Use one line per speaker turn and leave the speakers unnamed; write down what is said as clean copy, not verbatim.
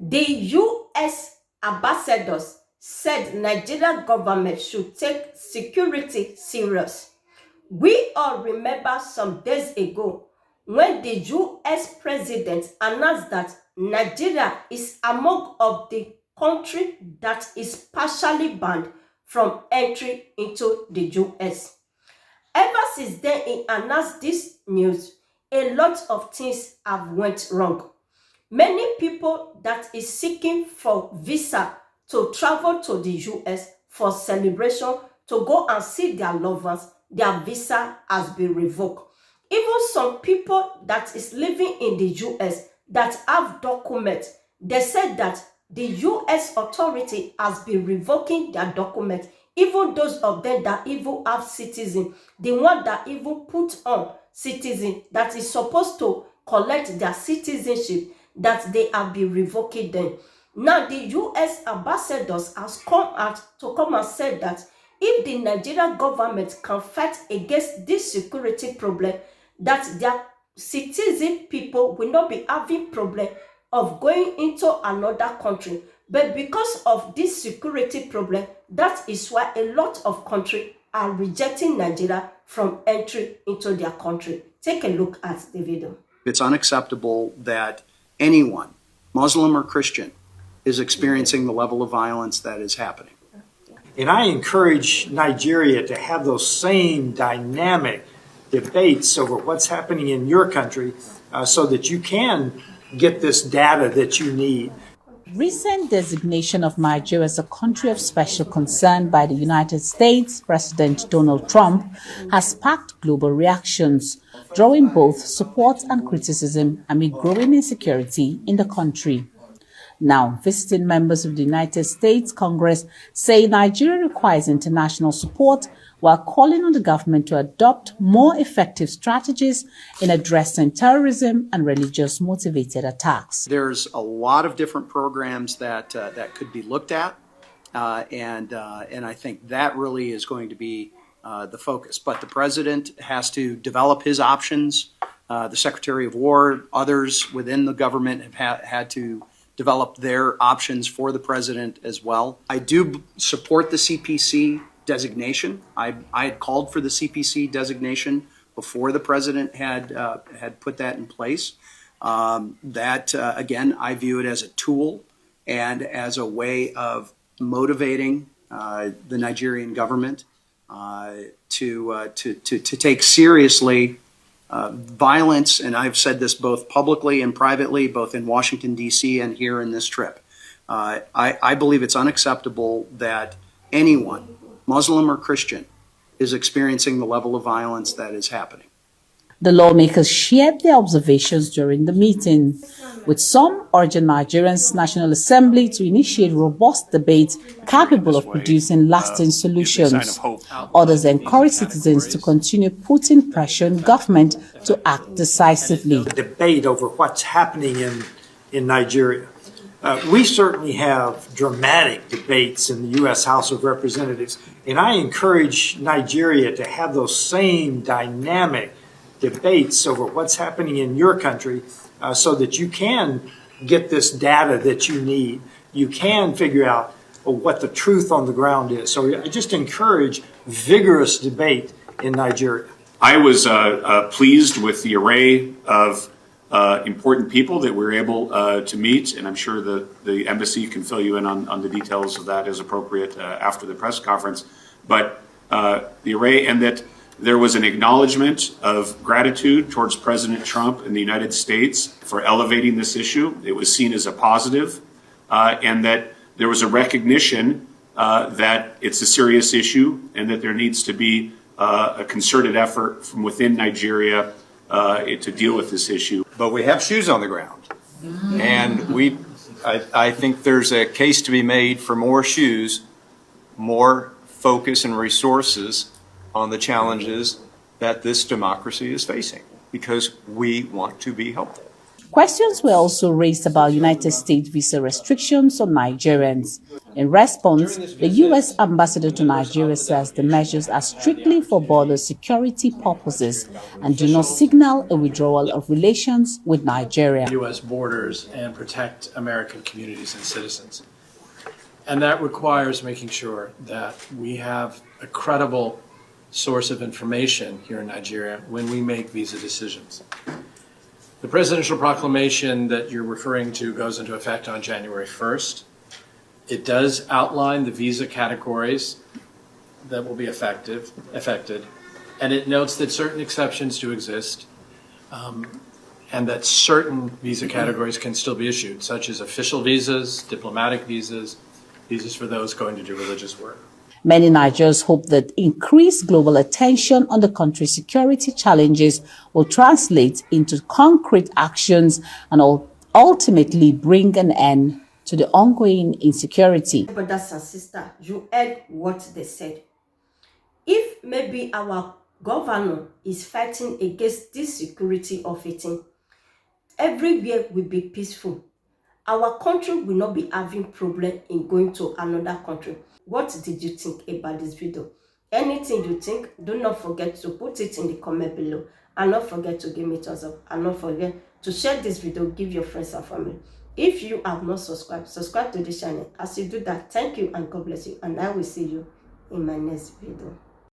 The U.S. ambassadors said Nigerian government should take security serious. We all remember some days ago when the U.S. president announced that Nigeria is among of the country that is partially banned from entry into the U.S. Ever since then he announced this news, a lot of things have went wrong. Many people that is seeking for visa to travel to the US for celebration to go and see their loved ones, their visa has been revoked. Even some people that is living in the US that have documents, they said that the US authority has been revoking their documents. Even those of them that even have citizen, the one that even put on citizen that is supposed to collect their citizenship, that they have been revoking them. Now the U.S. ambassadors has come out to come and say that if the Nigerian government can fight against this security problem, that their citizen people will not be having problem of going into another country. But because of this security problem, that is why a lot of countries are rejecting Nigeria from entry into their country. Take a look at the video.
It's unacceptable that anyone, Muslim or Christian, is experiencing the level of violence that is happening.
And I encourage Nigeria to have those same dynamic debates over what's happening in your country so that you can get this data that you need.
Recent designation of Nigeria as a country of special concern by the United States President Donald Trump has sparked global reactions, drawing both support and criticism amid growing insecurity in the country. Now, visiting members of the United States Congress say Nigeria requires international support while calling on the government to adopt more effective strategies in addressing terrorism and religious-motivated attacks.
There's a lot of different programs that could be looked at, and I think that really is going to be the focus. But the president has to develop his options. The Secretary of War, others within the government have had to develop their options for the president as well. I do support the CPC designation. I had called for the CPC designation before the president had put that in place. Again, I view it as a tool and as a way of motivating the Nigerian government to take seriously violence, and I've said this both publicly and privately, both in Washington, D.C. and here in this trip. I believe it's unacceptable that anyone, Muslim or Christian, is experiencing the level of violence that is happening.
The lawmakers shared their observations during the meeting, with some urging Nigeria's National Assembly to initiate robust debate capable of producing lasting solutions. Others encourage citizens to continue putting pressure on government to act decisively.
The debate over what's happening in Nigeria. We certainly have dramatic debates in the U.S. House of Representatives, and I encourage Nigeria to have those same dynamic debates over what's happening in your country so that you can get this data that you need. You can figure out what the truth on the ground is. So I just encourage vigorous debate in Nigeria.
I was pleased with the array of important people that we were able to meet, and I'm sure the embassy can fill you in on the details of that as appropriate after the press conference. But the array, and that there was an acknowledgement of gratitude towards President Trump and the United States for elevating this issue. It was seen as a positive, and that there was a recognition that it's a serious issue and that there needs to be a concerted effort from within Nigeria to deal with this issue.
But we have shoes on the ground, and I think there's a case to be made for more shoes, more focus and resources on the challenges that this democracy is facing, because we want to be helpful.
Questions were also raised about United States visa restrictions on Nigerians. In response, the U.S. Ambassador to Nigeria says the measures are strictly for border security purposes and do not signal a withdrawal of relations with Nigeria.
U.S. borders and protect American communities and citizens. And that requires making sure that we have a credible source of information here in Nigeria when we make visa decisions. The presidential proclamation that you're referring to goes into effect on January 1st. It does outline the visa categories that will be affected, and it notes that certain exceptions do exist, and that certain visa categories can still be issued, such as official visas, diplomatic visas, visas for those going to do religious work.
Many Nigerians hope that increased global attention on the country's security challenges will translate into concrete actions and ultimately bring an end to the ongoing insecurity.
Brothers and sisters, you heard what they said. If maybe our governor is fighting against this security of a thing, everywhere will be peaceful. Our country will not be having problem in going to another country. What did you think about this video? Anything you think, do not forget to put it in the comment below. And not forget to give me a thumbs up. And not forget to share this video, give your friends and family. If you have not subscribed, subscribe to the channel. As you do that, thank you and God bless you. And I will see you in my next video.